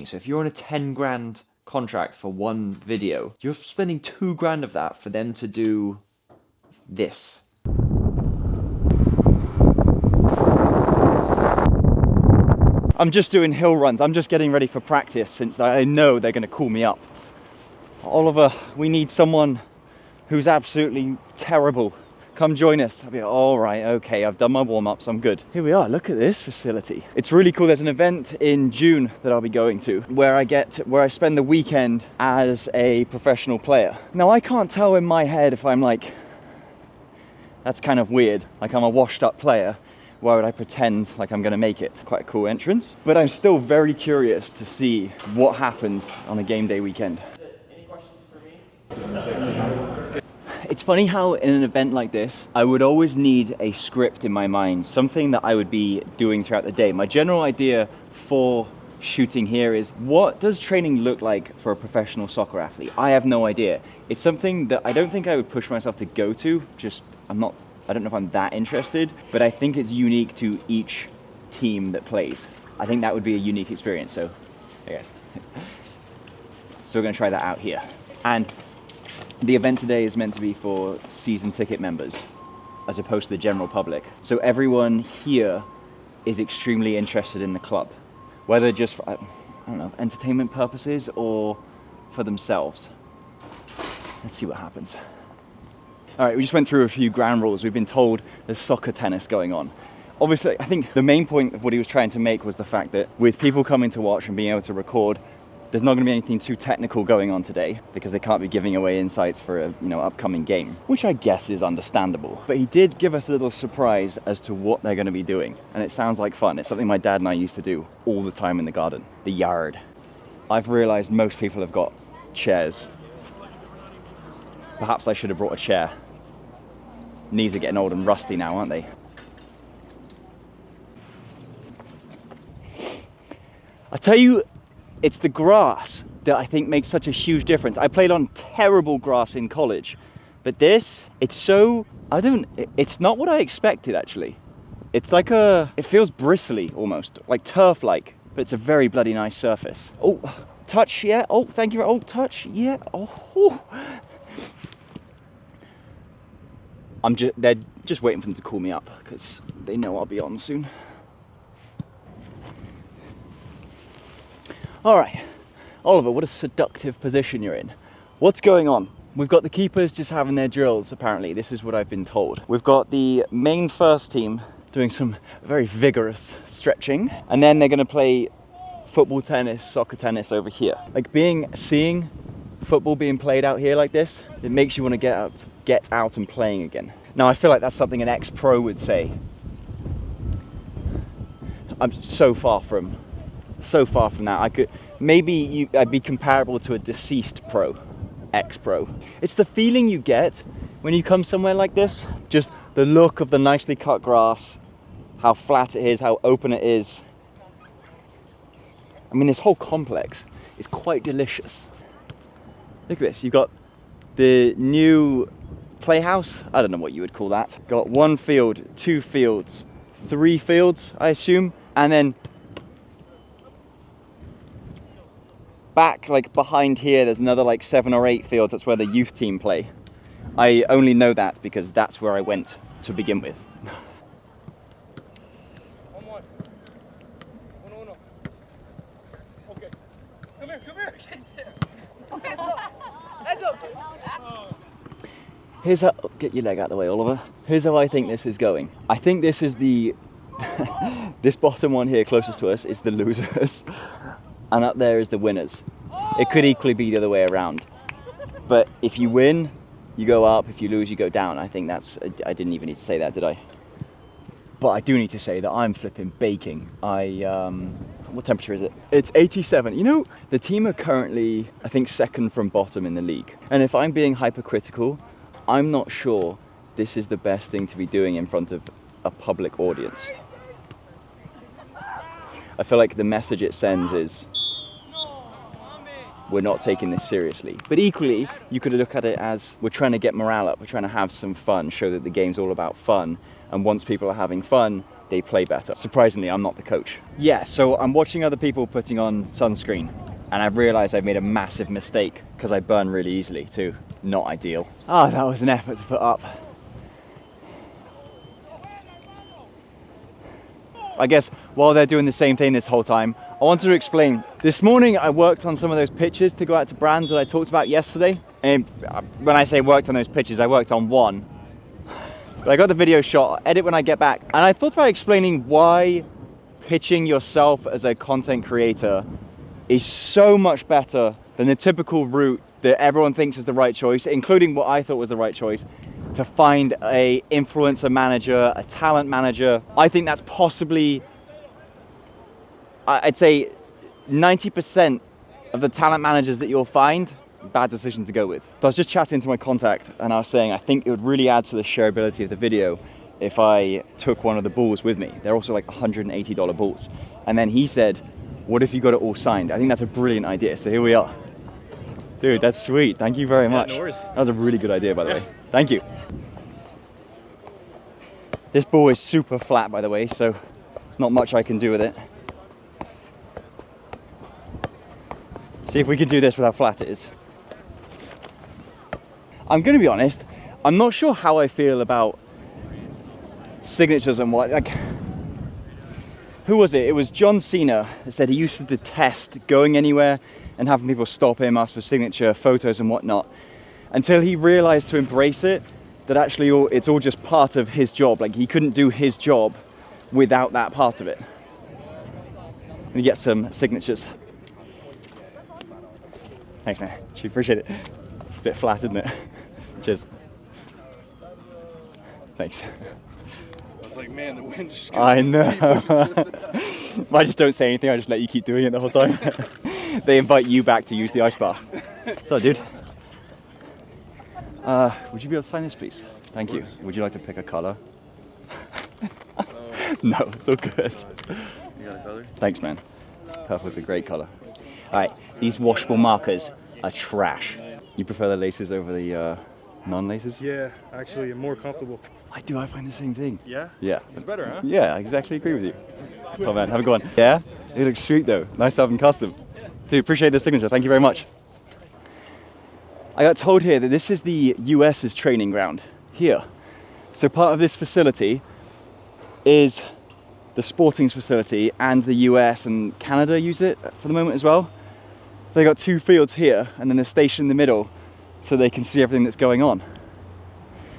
So if you're on a 10 grand contract for one video, you're spending 2 grand of that for them to do this. I'm just doing hill runs. I'm just getting ready for practice since I know they're going to call me up. Oliver, we need someone who's absolutely terrible. Come join us. I'll be like, all right, okay, I've done my warm-ups, I'm good. Here we are, look at this facility. It's really cool. There's an event in June that I'll be going to where I spend the weekend as a professional player. Now, I can't tell in my head if I'm like, that's kind of weird, like I'm a washed up player. Why would I pretend like I'm gonna make it? Quite a cool entrance. But I'm still very curious to see what happens on a game day weekend. Any questions for me? It's funny how in an event like this, I would always need a script in my mind, something that I would be doing throughout the day. My general idea for shooting here is, what does training look like for a professional soccer athlete? I have no idea. It's something that I don't think I would push myself to go to, I don't know if I'm that interested, but I think it's unique to each team that plays. I think that would be a unique experience, so I guess. So we're gonna try that out here. And the event today is meant to be for season ticket members, as opposed to the general public. So everyone here is extremely interested in the club, whether just for, I don't know, entertainment purposes or for themselves. Let's see what happens. All right, we just went through a few ground rules. We've been told there's soccer tennis going on. Obviously, I think the main point of what he was trying to make was the fact that with people coming to watch and being able to record, there's not gonna be anything too technical going on today because they can't be giving away insights for a upcoming game, which I guess is understandable. But he did give us a little surprise as to what they're gonna be doing. And it sounds like fun. It's something my dad and I used to do all the time in the garden, the yard. I've realized most people have got chairs. Perhaps I should have brought a chair. Knees are getting old and rusty now, aren't they? I tell you, it's the grass that I think makes such a huge difference. I played on terrible grass in college, but this, it's not what I expected actually. It's like it feels bristly almost, like turf-like, but it's a very bloody nice surface. Oh, touch, yeah, oh, thank you, oh, touch, yeah, oh. They're just waiting for them to call me up because they know I'll be on soon. All right, Oliver, what a seductive position you're in. What's going on? We've got the keepers just having their drills, apparently. This is what I've been told. We've got the main first team doing some very vigorous stretching, and then they're gonna play football, tennis, soccer tennis over here. Like seeing football being played out here like this, it makes you want to get out and playing again. Now I feel like that's something an ex-pro would say. I'm so far from that. I'd be comparable to a deceased pro, ex-pro. It's the feeling you get when you come somewhere like this, just the look of the nicely cut grass, how flat it is, how open it is. I mean, this whole complex is quite delicious. Look at this, you've got the new playhouse. I don't know what you would call that. Got 1 field, 2 fields, 3 fields, I assume. And then back, like behind here, there's another like 7 or 8 fields. That's where the youth team play. I only know that because that's where I went to begin with. Here's how, get your leg out of the way, Oliver. Here's how I think this is going. I think this is this bottom one here closest to us is the losers, and up there is the winners. It could equally be the other way around. But if you win, you go up. If you lose, you go down. I think I didn't even need to say that, did I? But I do need to say that I'm flipping baking. What temperature is it? It's 87. You know, the team are currently, I think, second from bottom in the league. And if I'm being hypercritical, I'm not sure this is the best thing to be doing in front of a public audience. I feel like the message it sends is, we're not taking this seriously. But equally, you could look at it as, we're trying to get morale up, we're trying to have some fun, show that the game's all about fun. And once people are having fun, they play better. Surprisingly, I'm not the coach. Yeah, so I'm watching other people putting on sunscreen, and I've realized I've made a massive mistake because I burn really easily too. Not ideal. Ah, that was an effort to put up. I guess while they're doing the same thing this whole time, I wanted to explain. This morning I worked on some of those pitches to go out to brands that I talked about yesterday. And when I say worked on those pitches, I worked on one. But I got the video shot, edit when I get back. And I thought about explaining why pitching yourself as a content creator is so much better than the typical route that everyone thinks is the right choice, including what I thought was the right choice, to find a influencer manager, a talent manager. I think that's possibly, I'd say 90% of the talent managers that you'll find, bad decision to go with. So I was just chatting to my contact and I was saying I think it would really add to the shareability of the video if I took one of the balls with me. They're also like $180 balls. And then he said, what if you got it all signed? I think that's a brilliant idea. So here we are. Dude, that's sweet. Thank you very much. No worries. That was a really good idea, by the way. Thank you. This ball is super flat, by the way, so there's not much I can do with it. See if we can do this with how flat it is. I'm going to be honest, I'm not sure how I feel about signatures and what, like, who was it? It was John Cena that said he used to detest going anywhere and having people stop him, ask for signature, photos and whatnot, until he realized to embrace it, that actually it's all just part of his job. Like, he couldn't do his job without that part of it. Let me get some signatures. Thanks, man. Appreciate it. It's a bit flat, isn't it? Cheers. Thanks. I was like, man, the wind just... I know. I just don't say anything, I just let you keep doing it the whole time. They invite you back to use the ice bar. So, dude. Would you be able to sign this, please? Thank you. Would you like to pick a color? No, it's all good. You got a color? Thanks, man. Purple's a great color. All right, these washable markers are trash. You prefer the laces over the non-laces? Yeah, actually, I'm more comfortable. I do, I find the same thing. Yeah? Yeah. It's better, huh? Yeah, I exactly agree with you. So, man, have a good one. Yeah? It looks sweet, though. Nice to have them custom. Dude, appreciate the signature. Thank you very much. I got told here that this is the US's training ground here. So part of this facility is the Sporting's facility, and the US and Canada use it for the moment as well. They got two fields here and then a station in the middle so they can see everything that's going on.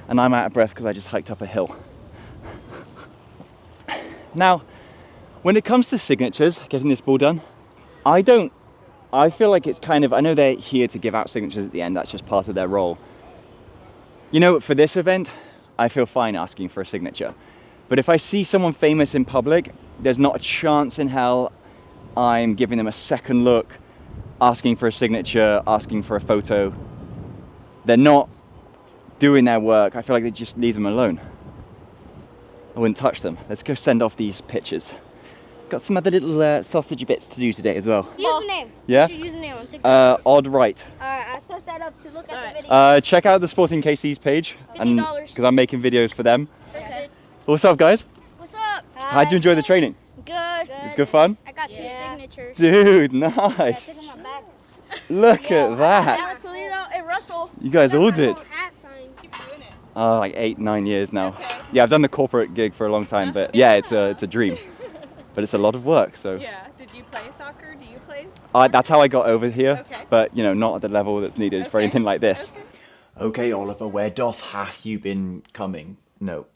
And I'm out of breath because I just hiked up a hill. Now, when it comes to signatures, getting this ball done, I feel like it's kind of, I know they're here to give out signatures at the end, that's just part of their role. You know, for this event, I feel fine asking for a signature. But if I see someone famous in public, there's not a chance in hell I'm giving them a second look, asking for a signature, asking for a photo. They're not doing their work. I feel like they just leave them alone. I wouldn't touch them. Let's go send off these pictures. Got some other little sausagey bits to do today as well. Username. Yeah? What's your username on TikTok? Odd right. Alright, I searched that up to look at the video. Check out the Sporting KC's page. $50. Because I'm making videos for them. Okay. What's up, guys? What's up? How'd you enjoy the training? Good. It's good fun? I got two signatures. Dude, Yeah, nice. take 'em on my back. Look at that. Alec Polito and Russell. You guys all did. Hat sign. Keep doing it. Like 8-9 years now. Okay. Yeah, I've done the corporate gig for a long time, but yeah, it's a dream. But it's a lot of work, so. Yeah. Did you play soccer? Do you play? That's how I got over here, Okay. but you know, not at the level that's needed for Okay. anything like this. Okay. Okay, Oliver, where doth hath you been coming? No.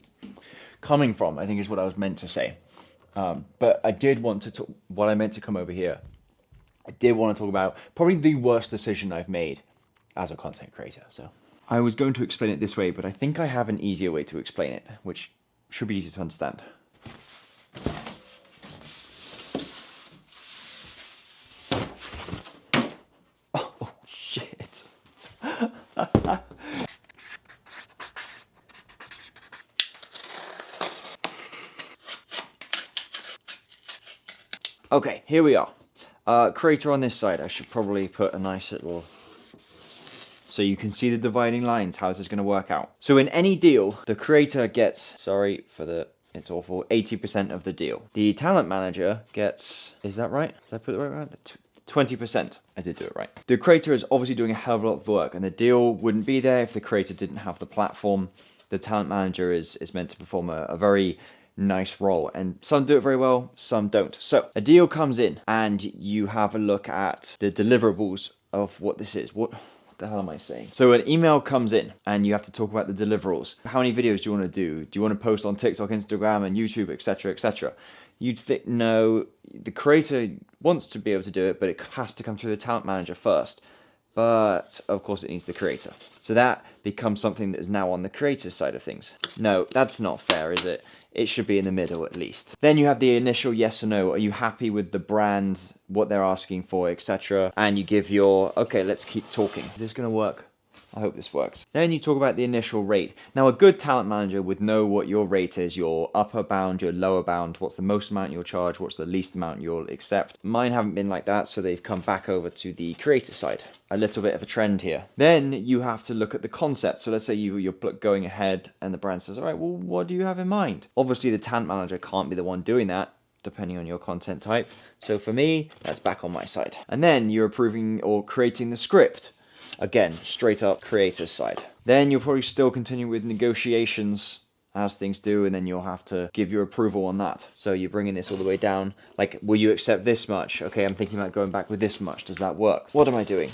Coming from, I think is what I was meant to say. But I did want to talk, what I meant to come over here, I did want to talk about probably the worst decision I've made as a content creator, so. I was going to explain it this way, but I think I have an easier way to explain it, which should be easy to understand. Oh shit. Okay, here we are. Creator on this side. I should probably put a nice little, so you can see the dividing lines, how this is going to work out. So in any deal, the creator gets, sorry for the It's all for 80% of the deal. The talent manager gets, is that right? Did I put it right? 20%. I did do it right. The creator is obviously doing a hell of a lot of work, and the deal wouldn't be there if the creator didn't have the platform. The talent manager is meant to perform a very nice role, and some do it very well, some don't. So a deal comes in and you have a look at the deliverables of what this is. What the hell am I saying? So an email comes in and you have to talk about the deliverables. How many videos do you want to do? Do you want to post on TikTok, Instagram, and YouTube, etc., etc.? You'd think, no, the creator wants to be able to do it, but it has to come through the talent manager first. But of course it needs the creator. So that becomes something that is now on the creator's side of things. No, that's not fair, is it? It should be in the middle at least. Then you have the initial yes or no. Are you happy with the brand, what they're asking for, etc.? And you give your, okay, let's keep talking. Is this gonna work? I hope this works. Then you talk about the initial rate. Now a good talent manager would know what your rate is, your upper bound, your lower bound, what's the most amount you'll charge, what's the least amount you'll accept. Mine haven't been like that, so they've come back over to the creator side. A little bit of a trend here. Then you have to look at the concept. So let's say you're going ahead and the brand says, all right, well, what do you have in mind? Obviously the talent manager can't be the one doing that, depending on your content type. So for me, that's back on my side. And then you're approving or creating the script. Again, straight up creator's side. Then you'll probably still continue with negotiations as things do, and then you'll have to give your approval on that. So you're bringing this all the way down. Like, will you accept this much? Okay, I'm thinking about going back with this much. Does that work? What am I doing?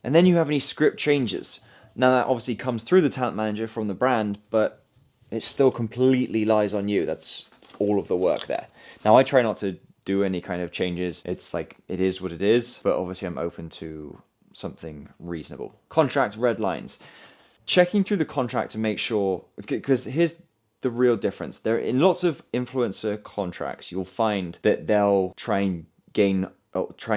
And then you have any script changes. Now that obviously comes through the talent manager from the brand, but it still completely lies on you. That's all of the work there. Now I try not to do any kind of changes. It's like, it is what it is, but obviously I'm open to something reasonable. Contract red lines. Checking through the contract to make sure, because here's the real difference. There, in lots of influencer contracts, you'll find that they'll try and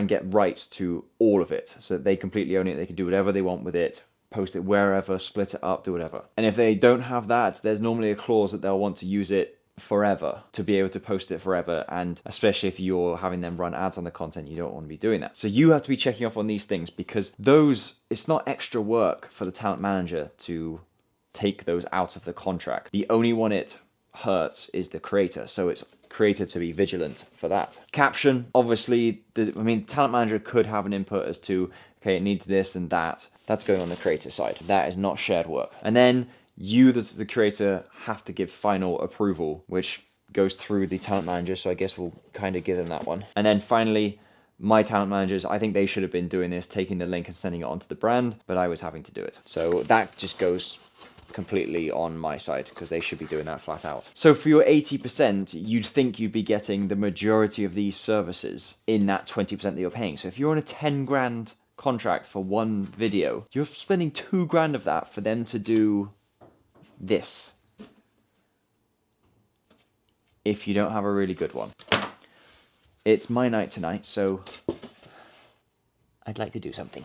get rights to all of it, so that they completely own it. They can do whatever they want with it, post it wherever, split it up, do whatever. And if they don't have that, there's normally a clause that they'll want to use it forever, to be able to post it forever, and especially if you're having them run ads on the content, you don't want to be doing that. So you have to be checking off on these things, because it's not extra work for the talent manager to take those out of the contract. The only one it hurts is the creator, so it's creator to be vigilant for that. Caption, obviously, talent manager could have an input as to, okay, it needs this and that. That's going on the creator side. That is not shared work. And then you, the creator, have to give final approval, which goes through the talent manager, so I guess we'll kind of give them that one. And then finally, my talent managers, I think they should have been doing this, taking the link and sending it onto the brand, but I was having to do it. So that just goes completely on my side, because they should be doing that flat out. So for your 80%, you'd think you'd be getting the majority of these services in that 20% that you're paying. So if you're on a 10 grand contract for one video, you're spending 2 grand of that for them to do this, if you don't have a really good one. It's my night tonight, so I'd like to do something.